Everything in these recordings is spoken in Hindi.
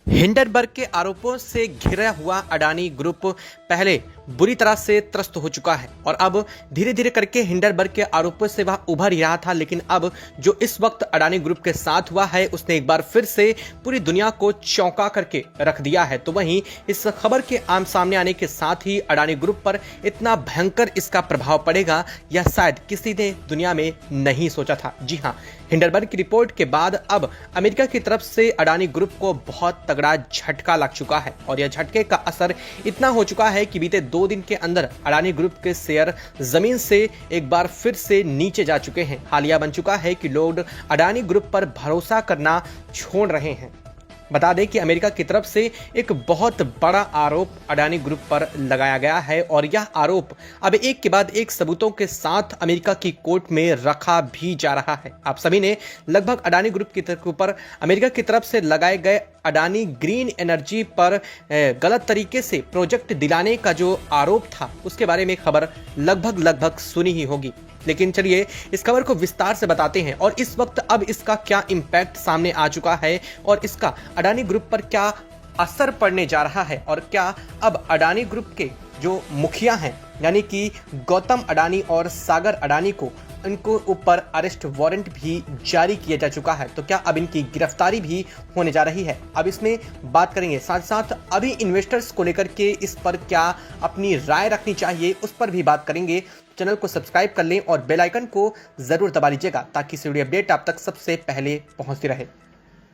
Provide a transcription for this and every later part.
हिंडनबर्ग के आरोपों से घिरा हुआ अडानी ग्रुप पहले बुरी तरह से त्रस्त हो चुका है और अब धीरे धीरे करके हिंडनबर्ग के आरोपों से वह उभर ही रहा था। लेकिन अब जो इस वक्त अडानी ग्रुप के साथ हुआ है उसने एक बार फिर से पूरी दुनिया को चौंका करके रख दिया है। तो वहीं इस खबर के आम सामने आने के साथ ही अडानी ग्रुप पर इतना भयंकर इसका प्रभाव पड़ेगा यह शायद किसी ने दुनिया में नहीं सोचा था। जी हाँ, हिंडनबर्ग की रिपोर्ट के बाद अब अमेरिका की तरफ से अडानी ग्रुप को बहुत तगड़ा झटका लग चुका है और यह झटके का असर इतना हो चुका है कि बीते 2 दिन के अंदर अडानी ग्रुप के शेयर जमीन से एक बार फिर से नीचे जा चुके हैं। हालिया बन चुका है कि लोग अडानी ग्रुप पर भरोसा करना छोड़ रहे हैं। बता दें कि अमेरिका की तरफ से एक बहुत बड़ा आरोप अडानी ग्रुप पर लगाया गया है और यह आरोप अब एक के बाद एक सबूतों के साथ अमेरिका की कोर्ट में रखा भी जा रहा है। आप सभी ने लगभग अडानी ग्रुप के ऊपर अमेरिका की तरफ से लगाए गए अडानी ग्रीन एनर्जी पर गलत तरीके से प्रोजेक्ट दिलाने का जो आरोप था उसके बारे में खबर लगभग सुनी ही होगी। लेकिन चलिए इस खबर को विस्तार से बताते हैं और इस वक्त अब इसका क्या इम्पैक्ट सामने आ चुका है और इसका अडानी ग्रुप पर क्या असर पड़ने जा रहा है और क्या अब अडानी ग्रुप के जो मुखिया हैं यानी कि गौतम अडानी और सागर अडानी को इनको ऊपर अरेस्ट वारंट भी जारी किया जा चुका है। तो क्या अब इनकी गिरफ्तारी भी होने जा रही है, अब इसमें बात करेंगे। साथ साथ अभी इन्वेस्टर्स को लेकर के इस पर क्या अपनी राय रखनी चाहिए उस पर भी बात करेंगे। चैनल को सब्सक्राइब कर लें और बेल आइकन को जरूर दबा लीजिएगा ताकि इस वीडियो अपडेट आप तक सबसे पहले पहुंचती रहे।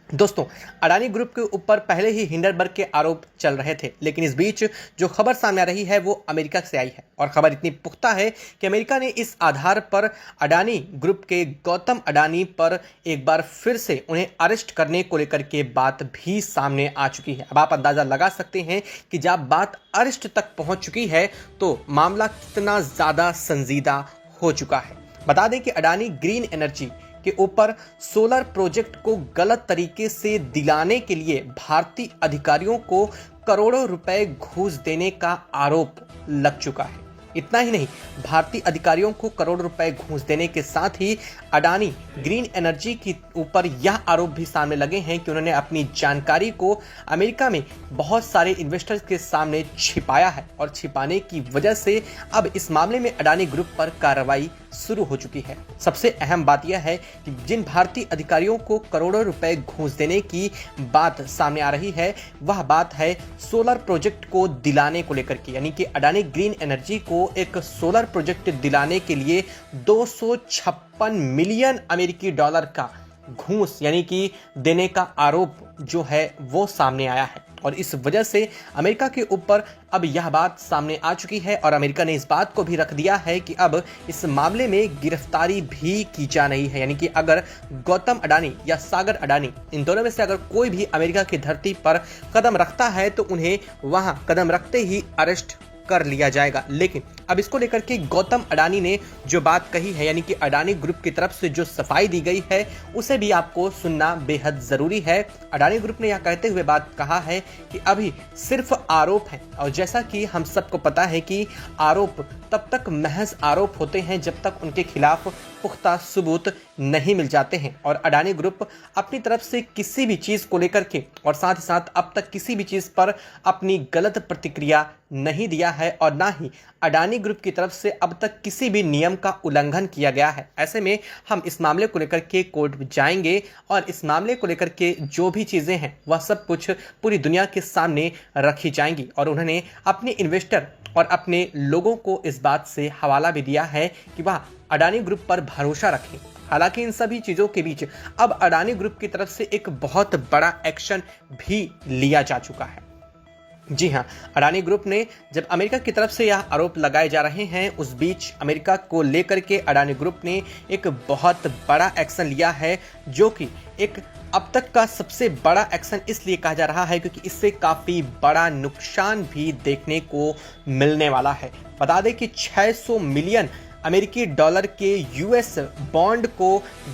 दोस्तों, अडानी ग्रुप के ऊपर पहले ही हिंडनबर्ग के आरोप चल रहे थे, लेकिन इस बीच जो खबर सामने आ रही है वो अमेरिका से आई है और खबर इतनी पुख्ता है कि अमेरिका ने इस आधार पर अडानी ग्रुप के गौतम अडानी पर एक बार फिर से उन्हें अरेस्ट करने को लेकर के बात भी सामने आ चुकी है। अब आप अंदाजा लगा सकते हैं कि जब बात अरेस्ट तक पहुंच चुकी है तो मामला कितना ज्यादा संजीदा हो चुका है। बता दें कि अडानी ग्रीन एनर्जी के ऊपर सोलर प्रोजेक्ट को गलत तरीके से दिलाने के लिए भारतीय अधिकारियों को करोड़ों रुपए घूस देने का आरोप लग चुका है। इतना ही नहीं, भारतीय अधिकारियों को करोड़ रुपए घूस देने के साथ ही अडानी ग्रीन एनर्जी के ऊपर यह आरोप भी सामने लगे हैं कि उन्होंने अपनी जानकारी को अमेरिका में बहुत सारे इन्वेस्टर्स के सामने छिपाया है और छिपाने की वजह से अब इस मामले में अडानी ग्रुप पर कार्रवाई शुरू हो चुकी है। सबसे अहम बात यह है कि जिन भारतीय अधिकारियों को करोड़ों रुपए घूस देने की बात सामने आ रही है वह बात है सोलर प्रोजेक्ट को दिलाने को लेकर के, यानी कि अडानी ग्रीन एनर्जी को एक सोलर प्रोजेक्ट दिलाने के लिए 256 मिलियन अमेरिकी डॉलर का घूस यानी कि देने का आरोप जो है वो सामने आया है और इस वजह से अमेरिका के ऊपर अब यह बात सामने आ चुकी है और अमेरिका ने इस बात को भी रख दिया है कि अब इस मामले में गिरफ्तारी भी की जा रही है। यानी कि अगर गौतम अडानी या सागर अडानी इन दोनों में से अगर कोई भी अमेरिका की धरती पर कदम रखता है तो उन्हें वहां कदम रखते ही अरेस्ट कर लिया जाएगा। लेकिन अब इसको लेकर के गौतम अडानी ने जो बात कही है यानी कि अडानी ग्रुप की तरफ से जो सफाई दी गई है उसे भी आपको सुनना बेहद जरूरी है। अडानी ग्रुप ने यह कहते हुए बात कहा है कि अभी सिर्फ आरोप है और जैसा कि हम सबको पता है कि आरोप तब तक महज आरोप होते हैं जब तक उनके खिलाफ पुख्ता सबूत नहीं मिल जाते हैं और अडानी ग्रुप अपनी तरफ से किसी भी चीज को लेकर के और साथ ही साथ अब तक किसी भी चीज पर अपनी गलत प्रतिक्रिया नहीं दिया है और ना ही अडानी ग्रुप की तरफ से अब तक किसी भी नियम का उल्लंघन किया गया है। ऐसे में हम इस मामले को लेकर के कोर्ट जाएंगे और इस मामले को लेकर के जो भी चीजें हैं वह सब कुछ पूरी दुनिया के सामने रखी जाएंगी और उन्होंने अपने इन्वेस्टर और अपने लोगों को इस बात से हवाला भी दिया है कि वह अडानी ग्रुप पर भरोसा रखें। हालांकि इन सभी चीजों के बीच अब अडानी ग्रुप की तरफ से एक बहुत बड़ा एक्शन भी लिया जा चुका है। जी हाँ, अडानी ग्रुप ने जब अमेरिका की तरफ से यह आरोप लगाए जा रहे हैं उस बीच अमेरिका को लेकर के अडानी ग्रुप ने एक बहुत बड़ा एक्शन लिया है जो कि एक अब तक का सबसे बड़ा एक्शन इसलिए कहा जा रहा है क्योंकि इससे काफी बड़ा नुकसान भी देखने को मिलने वाला है। बता दें कि 600 मिलियन अमेरिकी डॉलर के यूएस बॉन्ड को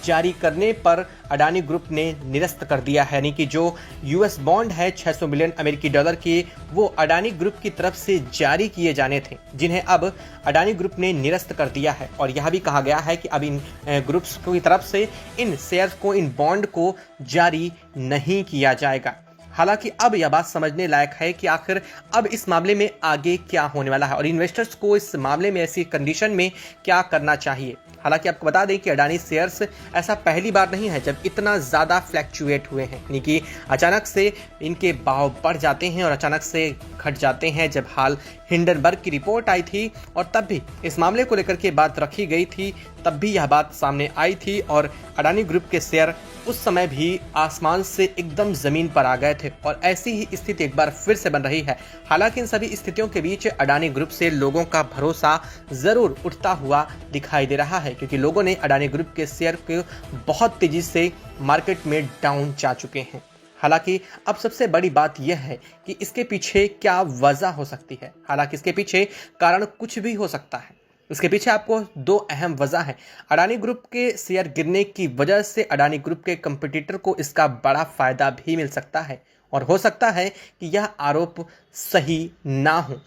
जारी करने पर अडानी ग्रुप ने निरस्त कर दिया है। यानी कि जो यूएस बॉन्ड है 600 मिलियन अमेरिकी डॉलर के वो अडानी ग्रुप की तरफ से जारी किए जाने थे जिन्हें अब अडानी ग्रुप ने निरस्त कर दिया है और यह भी कहा गया है कि अब इन ग्रुप्स की तरफ से इन शेयर्स को इन बॉन्ड को जारी नहीं किया जाएगा। हालांकि अब यह बात समझने लायक है कि आखिर अब इस मामले में आगे क्या होने वाला है और इन्वेस्टर्स को इस मामले में ऐसी कंडीशन में क्या करना चाहिए। हालांकि आपको बता दें कि अडानी शेयर्स ऐसा पहली बार नहीं है जब इतना ज़्यादा फ्लैक्चुएट हुए हैं, यानी कि अचानक से इनके भाव बढ़ जाते हैं और अचानक से घट जाते हैं। जब हाल हिंडनबर्ग की रिपोर्ट आई थी और तब भी इस मामले को लेकर के बात रखी गई थी, तब भी यह बात सामने आई थी और अडानी ग्रुप के शेयर उस समय भी आसमान से एकदम जमीन पर आ गए थे और ऐसी ही स्थिति एक बार फिर से बन रही है। हालांकि इन सभी स्थितियों के बीच अडानी ग्रुप से लोगों का भरोसा जरूर उठता हुआ दिखाई दे रहा है, क्योंकि लोगों ने अडानी ग्रुप के शेयर को बहुत तेजी से मार्केट में डाउन जा चुके हैं। हालांकि अब सबसे बड़ी बात यह है कि इसके पीछे क्या वजह हो सकती है। हालांकि इसके पीछे कारण कुछ भी हो सकता है। इसके पीछे आपको दो अहम वजह है। अडानी ग्रुप के शेयर गिरने की वजह से अडानी ग्रुप के कंपटीटर को इसका बड़ा फायदा भी मिल सकता है और हो सकता है कि यह आरोप सही ना हो।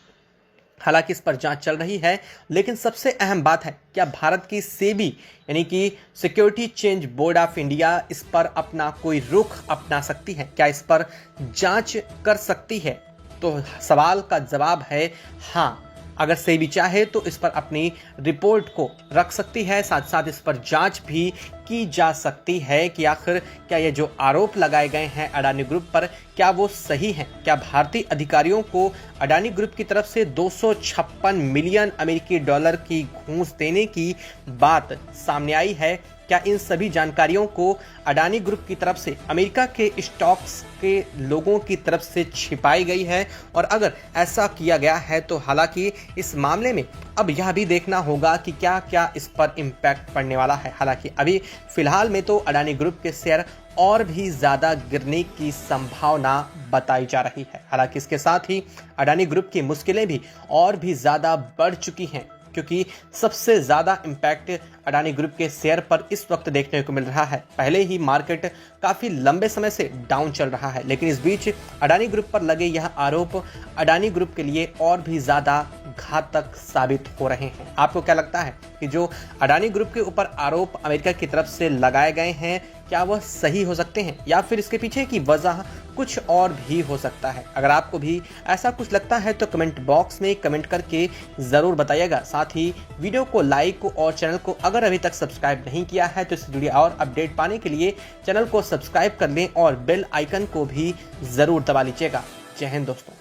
हालांकि इस पर जांच चल रही है, लेकिन सबसे अहम बात है क्या भारत की सेबी यानी कि security change board of India इस पर अपना कोई रुख अपना सकती है, क्या इस पर जांच कर सकती है? तो सवाल का जवाब है हाँ। अगर सेबी चाहे तो इस पर अपनी रिपोर्ट को रख सकती है, साथ साथ इस पर जांच भी की जा सकती है कि आखिर क्या ये जो आरोप लगाए गए हैं अडानी ग्रुप पर क्या वो सही हैं। क्या भारतीय अधिकारियों को अडानी ग्रुप की तरफ से 256 मिलियन अमेरिकी डॉलर की घूस देने की बात सामने आई है? क्या इन सभी जानकारियों को अडानी ग्रुप की तरफ से अमेरिका के स्टॉक्स के लोगों की तरफ से छिपाई गई है? और अगर ऐसा किया गया है तो हालांकि इस मामले में अब यह भी देखना होगा कि क्या क्या इस पर इम्पैक्ट पड़ने वाला है। हालांकि अभी फिलहाल में तो अडानी ग्रुप के शेयर और भी ज़्यादा गिरने की संभावना बताई जा रही है। हालांकि इसके साथ ही अडानी ग्रुप की मुश्किलें भी और भी ज़्यादा बढ़ चुकी हैं, क्योंकि सबसे ज़्यादा इम्पैक्ट अडानी ग्रुप के शेयर पर इस वक्त देखने को मिल रहा है। पहले ही मार्केट काफ़ी लंबे समय से डाउन चल रहा है, लेकिन इस बीच अडानी ग्रुप पर लगे यह आरोप अडानी ग्रुप के लिए और भी ज़्यादा घातक साबित हो रहे हैं। आपको क्या लगता है कि जो अडानी ग्रुप के ऊपर आरोप अमेरिका की तरफ से लगाए गए हैं क्या वह सही हो सकते हैं, या फिर इसके पीछे की वजह कुछ और भी हो सकता है? अगर आपको भी ऐसा कुछ लगता है तो कमेंट बॉक्स में कमेंट करके ज़रूर बताइएगा। साथ ही वीडियो को लाइक और चैनल को अगर अभी तक सब्सक्राइब नहीं किया है तो इससे जुड़ी और अपडेट पाने के लिए चैनल को सब्सक्राइब कर लें और बेल आइकन को भी ज़रूर दबा लीजिएगा। जय हिंद दोस्तों।